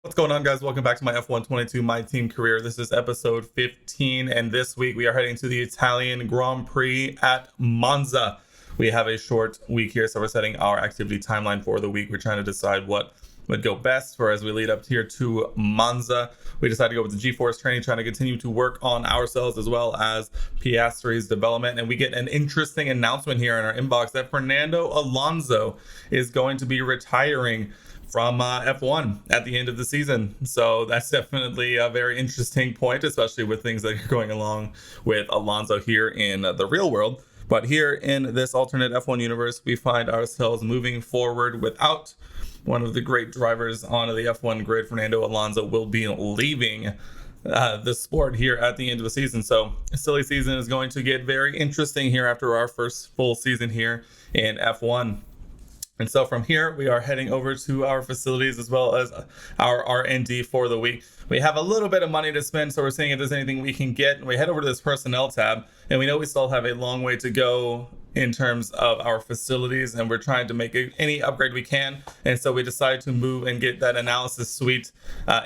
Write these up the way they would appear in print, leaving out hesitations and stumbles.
What's going on, guys? Welcome back to my F122 My Team career. This is episode 15, and this week we are heading to the Italian Grand Prix at Monza. We have a short week here, so we're setting our activity timeline for the week. We're trying to decide what would go best for as we lead up here to Monza. We decided to go with the G-Force training, trying to continue to work on ourselves as well as Piastri's development. And we get an interesting announcement here in our inbox that Fernando Alonso is going to be retiring from F1 at the end of the season. So that's definitely a very interesting point, especially with things that are going along with Alonso here in the real world. But here in this alternate F1 universe, we find ourselves moving forward without one of the great drivers on the F1 grid. Fernando Alonso will be leaving the sport here at the end of the season. So a silly season is going to get very interesting here after our first full season here in F1. And so from here, we are heading over to our facilities as well as our R&D for the week. We have a little bit of money to spend, so we're seeing if there's anything we can get. And we head over to this personnel tab, and we know we still have a long way to go in terms of our facilities, and we're trying to make any upgrade we can. And so we decided to move and get that analysis suite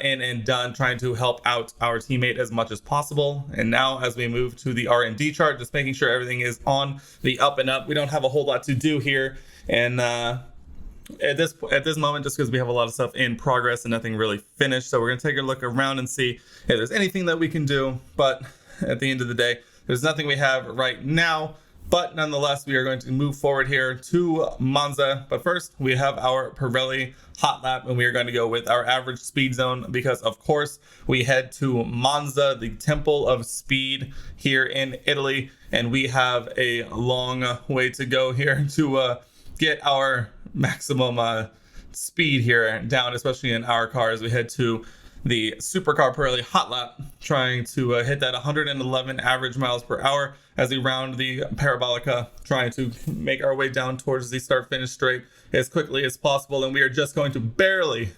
in and done, trying to help out our teammate as much as possible. And now as we move to the R&D chart, just making sure everything is on the up and up. We don't have a whole lot to do here. And at this moment, just because we have a lot of stuff in progress and nothing really finished, so we're going to take a look around and see if there's anything that we can do. But at the end of the day, there's nothing we have right now. But nonetheless, we are going to move forward here to Monza. But first, we have our Pirelli hot lap, and we are going to go with our average speed zone because, of course, we head to Monza, the temple of speed here in Italy. And we have a long way to go here to get our maximum speed here down, especially in our car as we head to the supercar Pirelli hot lap, trying to hit that 111 average miles per hour as we round the parabolica, trying to make our way down towards the start finish straight as quickly as possible. And we are just going to barely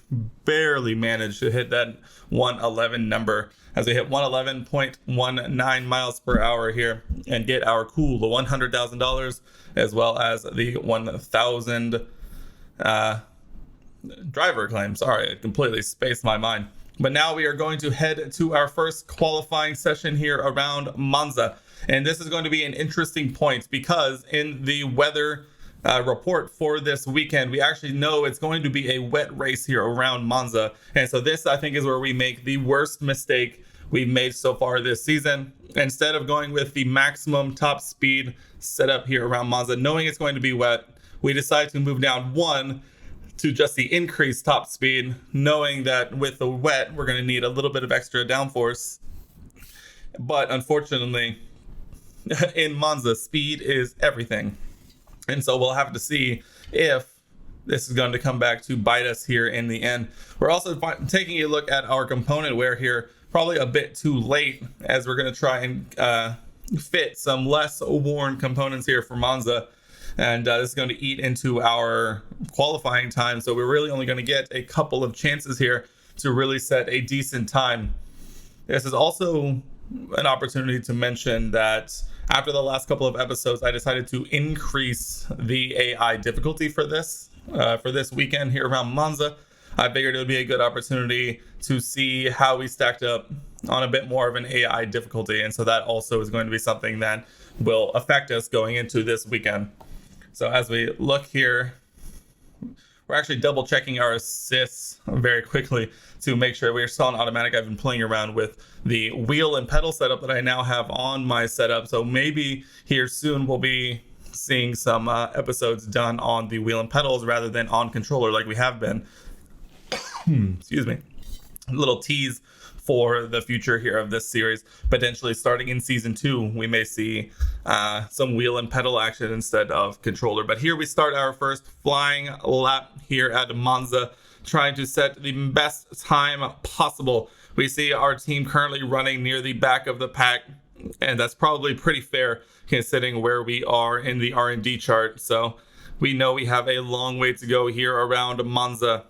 manage to hit that 111 number as we hit 111.19 miles per hour here and get our cool $100,000 as well as the 1,000 driver claim. Sorry, I completely spaced my mind. But now we are going to head to our first qualifying session here around Monza. And this is going to be an interesting point because in the weather report for this weekend, we actually know it's going to be a wet race here around Monza. And so this, I think, is where we make the worst mistake we've made so far this season. Instead of going with the maximum top speed setup here around Monza, knowing it's going to be wet, we decide to move down one to just the increased top speed, knowing that with the wet, we're going to need a little bit of extra downforce. But unfortunately, in Monza, speed is everything. And so we'll have to see if this is going to come back to bite us here in the end. We're also taking a look at our component wear here, probably a bit too late, as we're going to try and fit some less worn components here for Monza. And this is going to eat into our qualifying time. So we're really only going to get a couple of chances here to really set a decent time. This is also an opportunity to mention that after the last couple of episodes, I decided to increase the AI difficulty for this weekend here around Monza. I figured it would be a good opportunity to see how we stacked up on a bit more of an AI difficulty. And so that also is going to be something that will affect us going into this weekend. So as we look here, we're actually double checking our assists very quickly to make sure we're still on automatic. I've been playing around with the wheel and pedal setup that I now have on my setup. So maybe here soon we'll be seeing some episodes done on the wheel and pedals rather than on controller like we have been. Excuse me. A little tease for the future here of this series. Potentially starting in season 2, we may see some wheel and pedal action instead of controller. But here we start our first flying lap here at Monza, trying to set the best time possible. We see our team currently running near the back of the pack, and that's probably pretty fair considering where we are in the R&D chart. So we know we have a long way to go here around Monza.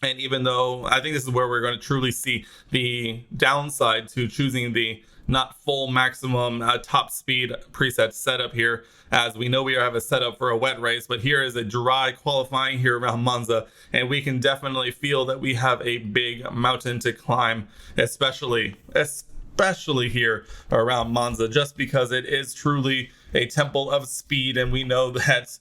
And even though I think this is where we're going to truly see the downside to choosing the not full maximum top speed preset setup here, as we know we have a setup for a wet race, but here is a dry qualifying here around Monza, and we can definitely feel that we have a big mountain to climb, especially here around Monza, just because it is truly a temple of speed, and we know that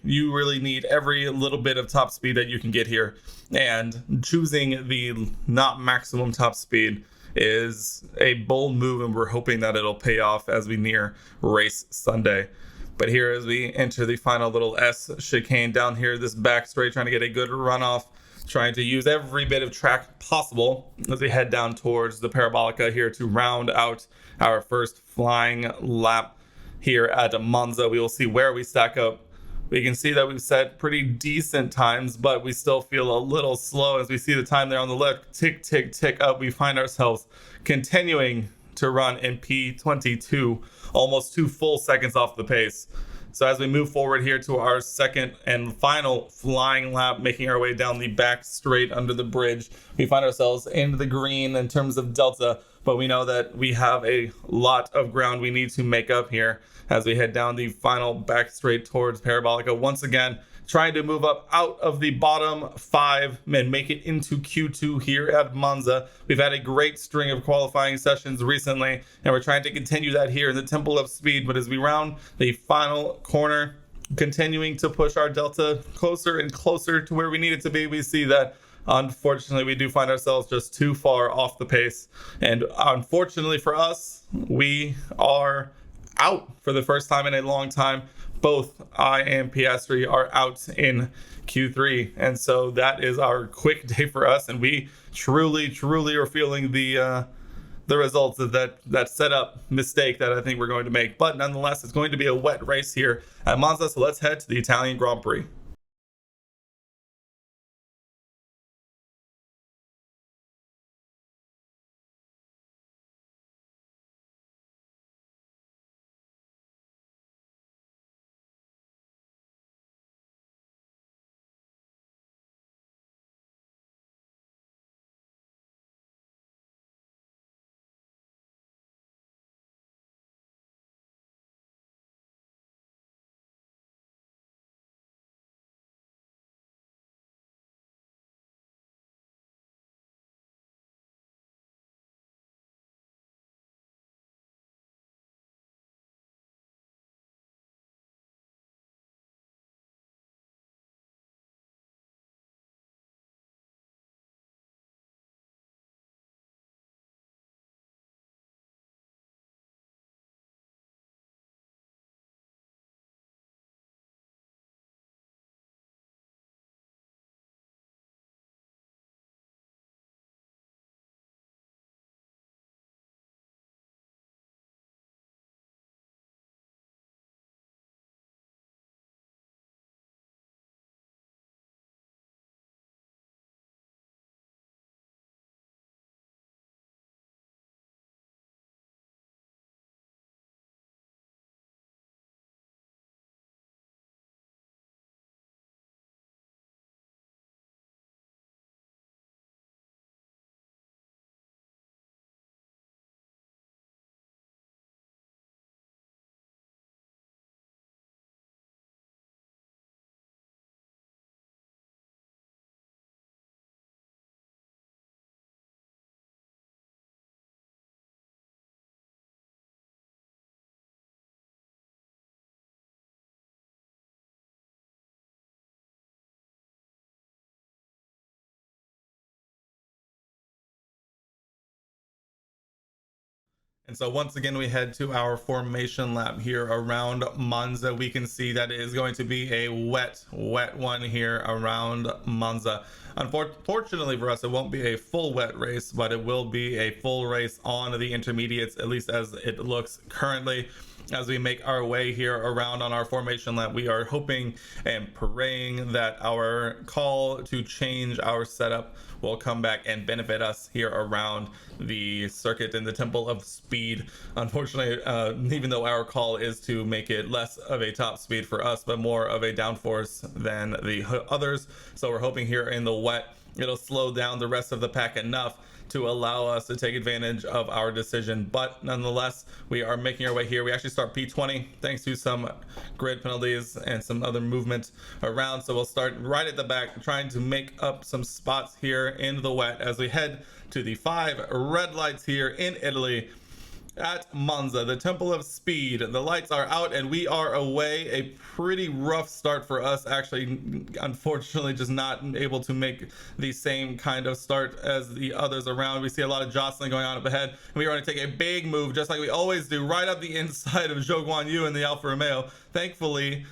you really need every little bit of top speed that you can get here, and choosing the not maximum top speed is a bold move, and we're hoping that it'll pay off as we near race Sunday. But here as we enter the final little S chicane down here, this back straight, trying to get a good runoff, trying to use every bit of track possible as we head down towards the Parabolica here to round out our first flying lap here at Monza. We will see where we stack up. We can see that we've set pretty decent times, but we still feel a little slow as we see the time there on the left tick, tick, tick up. We find ourselves continuing to run in P22, almost 2 full seconds off the pace. So as we move forward here to our second and final flying lap, making our way down the back straight under the bridge, we find ourselves in the green in terms of delta, but we know that we have a lot of ground we need to make up here as we head down the final back straight towards Parabolica. Once again, trying to move up out of the bottom 5 and make it into Q2 here at Monza. We've had a great string of qualifying sessions recently, and we're trying to continue that here in the Temple of Speed. But as we round the final corner, continuing to push our delta closer and closer to where we need it to be, we see that unfortunately we do find ourselves just too far off the pace. And unfortunately for us, we are out for the first time in a long time. Both I and Piastri are out in Q3, and so that is our quick day for us, and we truly are feeling the results of that setup mistake that I think we're going to make. But nonetheless, it's going to be a wet race here at Monza, so let's head to the Italian Grand Prix. And so once again, we head to our formation lap here around Monza. We can see that it is going to be a wet one here around Monza. Unfortunately for us, it won't be a full wet race, but it will be a full race on the intermediates, at least as it looks currently. As we make our way here around on our formation lap, we are hoping and praying that our call to change our setup will come back and benefit us here around the circuit in the Temple of Speed. Unfortunately, even though our call is to make it less of a top speed for us, but more of a downforce than the others. So we're hoping here in the wet it'll slow down the rest of the pack enough to allow us to take advantage of our decision. But nonetheless, we are making our way here. We actually start P20 thanks to some grid penalties and some other movement around. So we'll start right at the back, trying to make up some spots here in the wet as we head to the 5 red lights here in Italy at Monza, the Temple of Speed. The lights are out and we are away. A pretty rough start for us, actually. Unfortunately, just not able to make the same kind of start as the others around. We see a lot of jostling going on up ahead, and we are going to take a big move, just like we always do, right up the inside of Zhou Guanyu in the Alfa Romeo. Thankfully,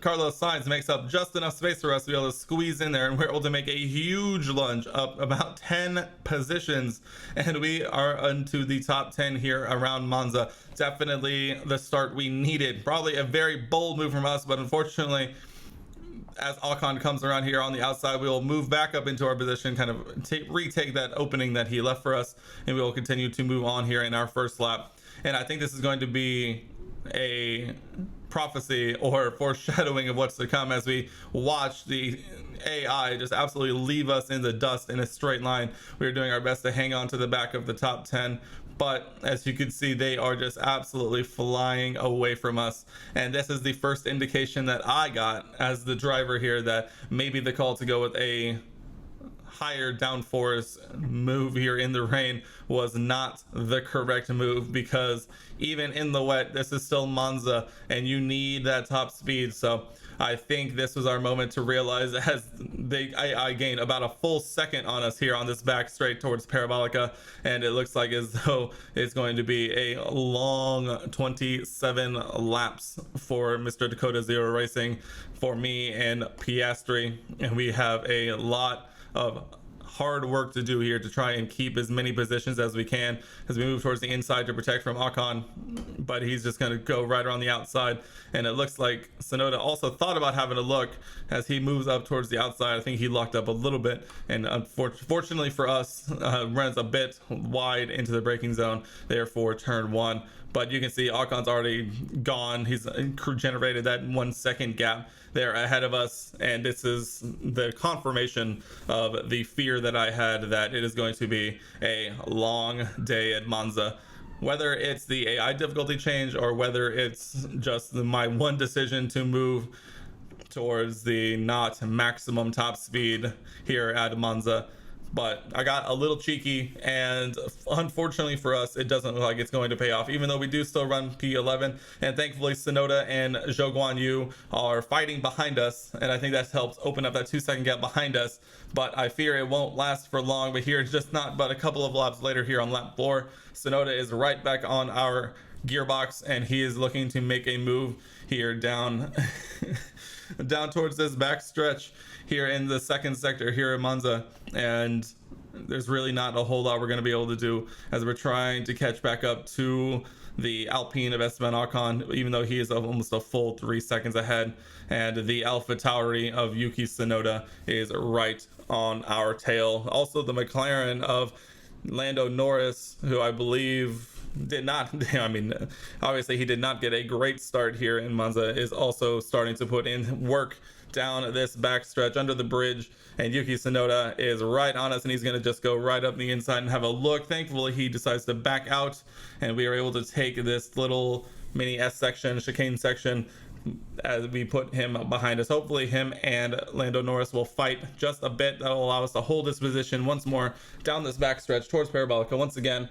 Carlos Sainz makes up just enough space for us to be able to squeeze in there, and we're able to make a huge lunge up about 10 positions, and we are into the top 10 here around Monza. Definitely the start we needed. Probably a very bold move from us, but unfortunately, as Ocon comes around here on the outside, we will move back up into our position, kind of retake that opening that he left for us, and we will continue to move on here in our first lap. And I think this is going to be a prophecy or foreshadowing of what's to come as we watch the AI just absolutely leave us in the dust in a straight line. We're doing our best to hang on to the back of the top 10, but as you can see, they are just absolutely flying away from us. And this is the first indication that I got as the driver here that maybe the call to go with a higher downforce move here in the rain was not the correct move, because even in the wet, this is still Monza and you need that top speed. So I think this was our moment to realize, as I gained about a full second on us here on this back straight towards Parabolica, and it looks like as though it's going to be a long 27 laps for Mr. Dakota Zero Racing, for me and Piastri, and we have a lot of hard work to do here to try and keep as many positions as we can as we move towards the inside to protect from Ocon, but he's just going to go right around the outside. And it looks like Tsunoda also thought about having a look as he moves up towards the outside. I think he locked up a little bit, and unfortunately for us, runs a bit wide into the braking zone there for turn 1. But you can see Ocon's already gone. He's generated that 1 second gap there ahead of us, and this is the confirmation of the fear that I had that it is going to be a long day at Monza. Whether it's the AI difficulty change or whether it's just my one decision to move towards the not maximum top speed here at Monza. But I got a little cheeky, and unfortunately for us, it doesn't look like it's going to pay off, even though we do still run P11. And thankfully, Tsunoda and Zhou Guanyu are fighting behind us, and I think that's helped open up that 2 second gap behind us. But I fear it won't last for long. But here, just not but a couple of laps later here on lap 4, Tsunoda is right back on our gearbox, and he is looking to make a move here down down towards this back stretch here in the second sector here in Monza, and there's really not a whole lot we're going to be able to do as we're trying to catch back up to the Alpine of Esteban Ocon, even though he is almost a full 3 seconds ahead, and the Alpha Tauri of Yuki Tsunoda is right on our tail. Also, the McLaren of Lando Norris, who I believe did not, I mean, obviously he did not get a great start here in Monza, is also starting to put in work down this backstretch under the bridge, and Yuki Tsunoda is right on us, and he's going to just go right up the inside and have a look. Thankfully, he decides to back out, and we are able to take this little mini S section, chicane section, as we put him behind us. Hopefully him and Lando Norris will fight just a bit. That will allow us to hold this position once more down this backstretch towards Parabolica once again,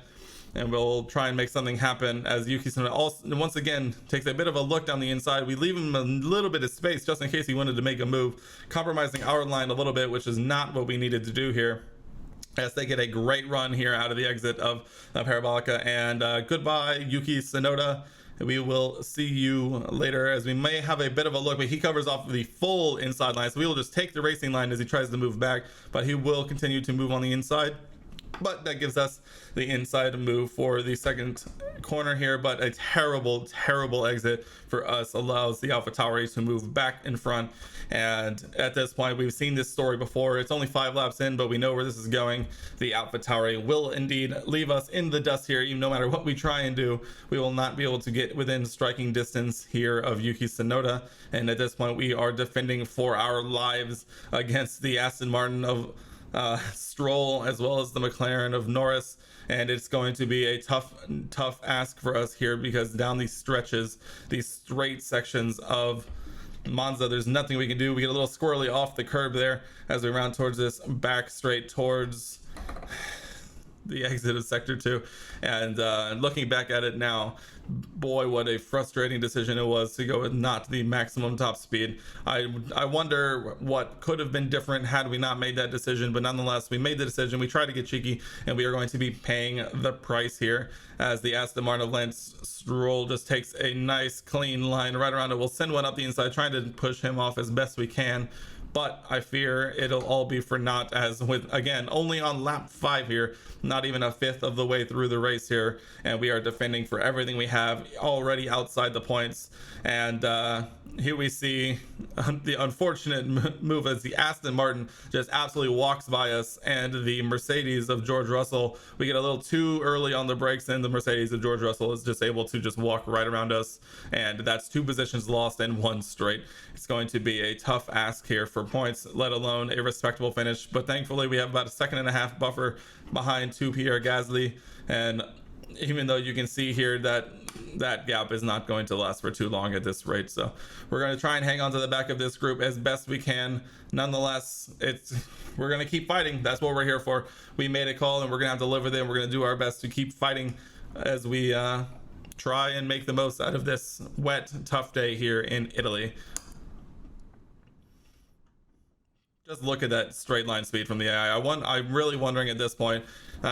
and we'll try and make something happen as Yuki Tsunoda also once again takes a bit of a look down the inside. We leave him a little bit of space just in case he wanted to make a move, compromising our line a little bit, which is not what we needed to do here, as they get a great run here out of the exit of Parabolica. And goodbye, Yuki Tsunoda. We will see you later, as we may have a bit of a look, but he covers off the full inside line, so we will just take the racing line as he tries to move back, but he will continue to move on the inside. But that gives us the inside move for the second corner here, but a terrible exit for us allows the AlphaTauri to move back in front. And at this point, we've seen this story before. It's only 5 laps in, but we know where this is going. The AlphaTauri will indeed leave us in the dust here. Even no matter what we try and do, we will not be able to get within striking distance here of Yuki Tsunoda. And at this point, we are defending for our lives against the Aston Martin of Stroll, as well as the McLaren of Norris. And it's going to be a tough ask for us here, because down these stretches, these straight sections of Monza, there's nothing we can do. We get a little squirrely off the curb there as we round towards this back straight towards the exit of sector 2. And looking back at it now, boy, what a frustrating decision it was to go with not the maximum top speed. I wonder what could have been different had we not made that decision, but nonetheless, we made the decision. We tried to get cheeky, and we are going to be paying the price here, as the Aston Martin of Lance Stroll just takes a nice clean line right around it. We'll send one up the inside, trying to push him off as best we can, but I fear it'll all be for naught, as with, again, only on lap 5 here, not even a fifth of the way through the race here, and we are defending for everything we have, already outside the points. And here we see the unfortunate move as the Aston Martin just absolutely walks by us, and the Mercedes of George Russell, we get a little too early on the brakes, and the Mercedes of George Russell is just able to just walk right around us, and that's 2 positions lost in 1 straight. It's going to be a tough ask here for points, let alone a respectable finish, but thankfully we have about a 1.5-second buffer behind to Pierre Gasly. And even though you can see here that that gap is not going to last for too long at this rate, so we're going to try and hang on to the back of this group as best we can. Nonetheless, we're going to keep fighting. That's what we're here for. We made a call, and we're going to have to live with it. We're going to do our best to keep fighting as we try and make the most out of this wet, tough day here in Italy. Just look at that straight line speed from the AI. I'm really wondering at this point.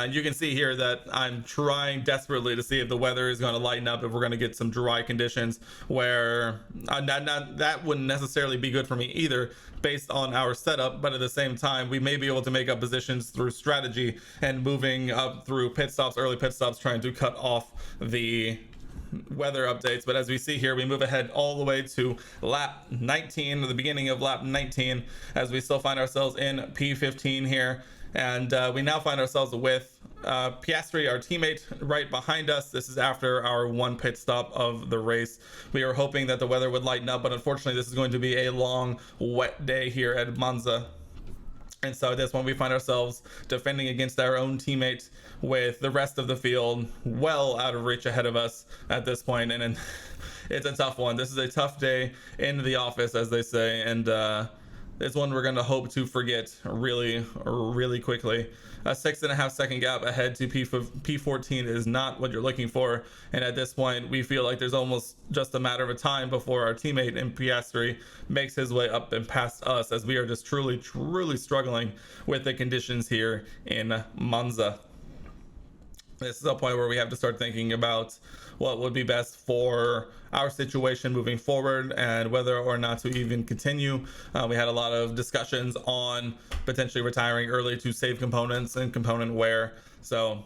You can see here that I'm trying desperately to see if the weather is going to lighten up, if we're going to get some dry conditions where that wouldn't necessarily be good for me either, based on our setup. But at the same time, we may be able to make up positions through strategy and moving up through pit stops, early pit stops, trying to cut off the weather updates. But as we see here, we move ahead all the way to lap 19, the beginning of lap 19, as we still find ourselves in P15 here. And we now find ourselves with Piastri, our teammate, right behind us. This is after our 1 pit stop of the race. We are hoping that the weather would lighten up, but unfortunately this is going to be a long, wet day here at Monza. And so this one, we find ourselves defending against our own teammate, with the rest of the field well out of reach ahead of us at this point. And it's a tough one. This is a tough day in the office, as they say, and it's one we're going to hope to forget really quickly. A 6.5-second gap ahead to P14 is not what you're looking for, and at this point we feel like there's almost just a matter of time before our teammate in Piastri makes his way up and past us, as we are just truly struggling with the conditions here in Monza. This is a point where we have to start thinking about what would be best for our situation moving forward, and whether or not to even continue. We had a lot of discussions on potentially retiring early to save components and component wear. So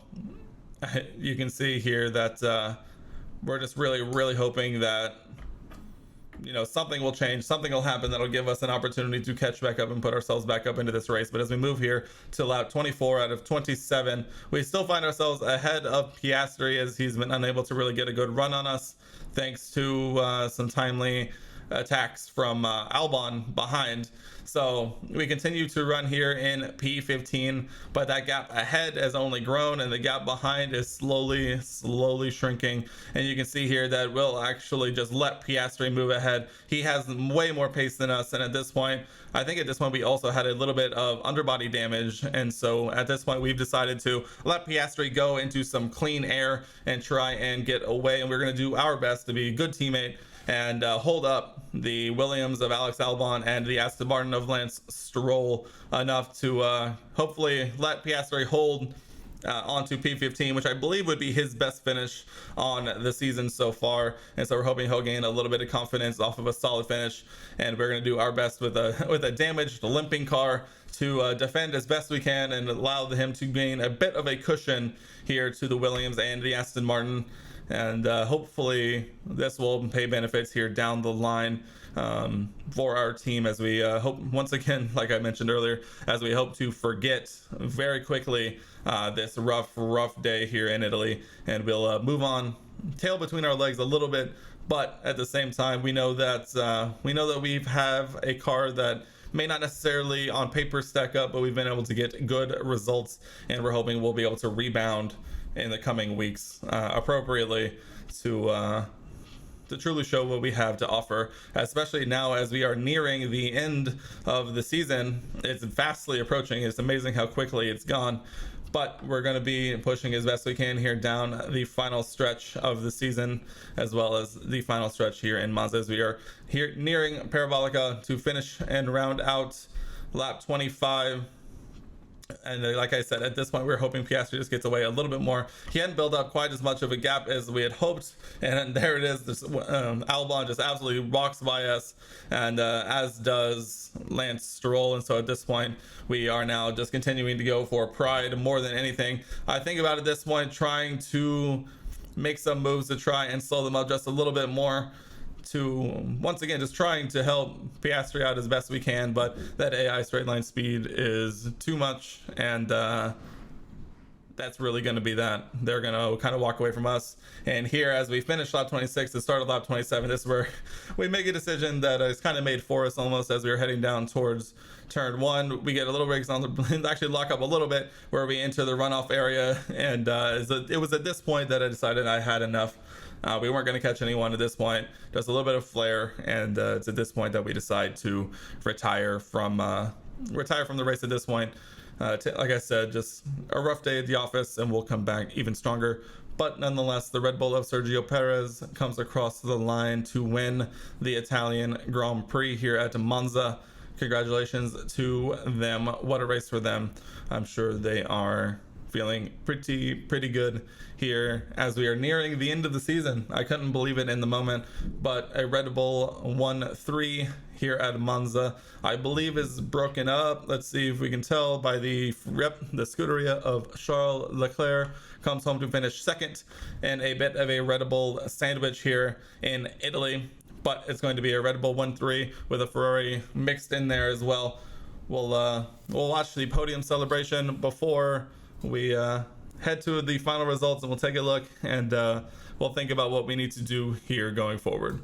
you can see here that we're just really hoping that, you know, something will change, something will happen that'll give us an opportunity to catch back up and put ourselves back up into this race. But as we move here to lap 24 out of 27, we still find ourselves ahead of Piastri, as he's been unable to really get a good run on us, thanks to some timely attacks from Albon behind. So we continue to run here in P15, but that gap ahead has only grown, and the gap behind is slowly shrinking. And you can see here that we'll actually just let Piastri move ahead. He has way more pace than us, and at this point, I think we also had a little bit of underbody damage, and so at this point we've decided to let Piastri go into some clean air and try and get away, and we're going to do our best to be a good teammate and hold up the Williams of Alex Albon and the Aston Martin of Lance Stroll enough to hopefully let Piastri hold onto P15, which I believe would be his best finish on the season so far. And so we're hoping he'll gain a little bit of confidence off of a solid finish, and we're going to do our best with a damaged, limping car to defend as best we can and allow him to gain a bit of a cushion here to the Williams and the Aston Martin. And hopefully this will pay benefits here down the line for our team, as we hope, once again, like I mentioned earlier, as we hope to forget very quickly this rough day here in Italy, and we'll move on, tail between our legs a little bit. But at the same time, we know that we have a car that may not necessarily on paper stack up, but we've been able to get good results, and we're hoping we'll be able to rebound in the coming weeks appropriately to truly show what we have to offer, especially now as we are nearing the end of the season. It's fastly approaching. It's amazing how quickly it's gone, but we're going to be pushing as best we can here down the final stretch of the season, as well as the final stretch here in Monza, as we are here nearing Parabolica to finish and round out lap 25. And like I said, at this point, we were hoping Piastri just gets away a little bit more. He hadn't built up quite as much of a gap as we had hoped. And there it is. This, Albon just absolutely walks by us, and as does Lance Stroll. And so at this point, we are now just continuing to go for pride more than anything. I think about at this point, trying to make some moves to try and slow them up just a little bit more, to once again just trying to help Piastri out as best we can, but that AI straight line speed is too much, and that's really going to be that. They're going to kind of walk away from us. And here, as we finish lap 26, the start of lap 27, this is where we make a decision that is kind of made for us almost, as we were heading down towards turn 1. We get a little rigs on the actually lock up a little bit where we enter the runoff area, and it was at this point that I decided I had enough. We weren't going to catch anyone at this point, just a little bit of flare, and it's at this point that we decide to retire from the race at this point. Like I said, just a rough day at the office, and we'll come back even stronger. But nonetheless, the Red Bull of Sergio Perez comes across the line to win the Italian Grand Prix here at Monza. Congratulations to them. What a race for them. I'm sure they are feeling pretty good here as we are nearing the end of the season. I couldn't believe it in the moment, but a Red Bull 1-3 here at Monza, I believe, is broken up. Let's see if we can tell by the Scuderia of Charles Leclerc comes home to finish second, and a bit of a Red Bull sandwich here in Italy, but it's going to be a Red Bull 1-3 with a Ferrari mixed in there as well. We'll watch the podium celebration before we head to the final results, and we'll take a look, and we'll think about what we need to do here going forward.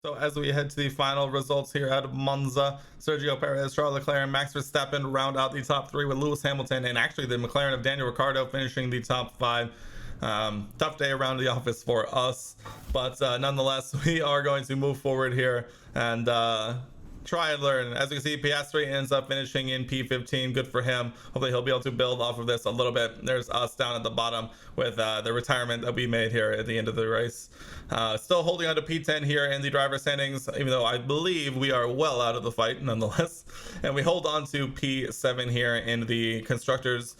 So as we head to the final results here out of Monza, Sergio Perez, Charles Leclerc, and Max Verstappen round out the top 3, with Lewis Hamilton and actually the McLaren of Daniel Ricciardo finishing the top 5. Tough day around the office for us, but nonetheless, we are going to move forward here and try and learn. As you can see, Piastri ends up finishing in P15. Good for him. Hopefully he'll be able to build off of this a little bit. There's us down at the bottom with the retirement that we made here at the end of the race. Still holding on to P10 here in the driver standings, even though I believe we are well out of the fight nonetheless. And we hold on to P7 here in the constructors